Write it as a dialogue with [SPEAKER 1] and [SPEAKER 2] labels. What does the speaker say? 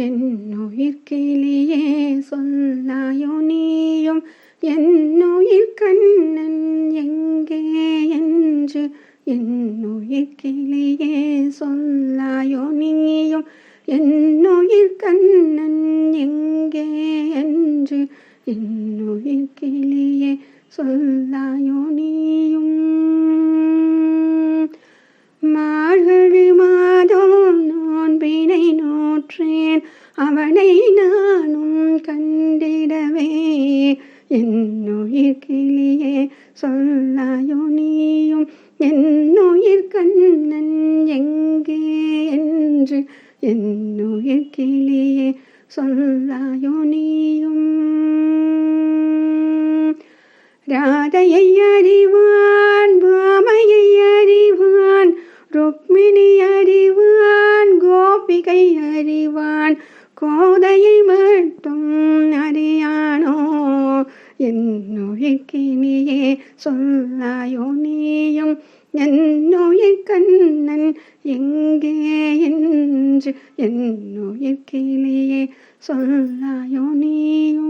[SPEAKER 1] என்னுயிர் கிளியே சொல்லாயோ நீயும், என்னுயிர் கண்ணன் எங்கே என்று. என்னுயிர் கிளியே சொல்லாயோ நீயும், என்னுயிர் கண்ணன் எங்கே என்று. என்னுயிர் கிளியே சொல்லாயோ நீயும். மார்கழி மாதம் நோன்பினை நோற்றேன், அவனை நானும் கண்டிடவே. என்னுயிர் கிளியே சொல்லாயோ நீயும், என்னுயிர் கண்ணன் எங்கே என்று. என்னுயிர் கிளியே சொல்லாயோ நீயும். ராதையை அறிவான், பாமையை அறிவான், ருக்மிணி அறிவான், கோபிகை அறிவான், கோதையை மட்டும் அறியானோ. என்னுயிர் கிளியே சொல்லாயோ நீயும், என்னுயிர் கண்ணன் எங்கே என்று. என்னுயிர் கிளியே சொல்லாயோ நீயும்.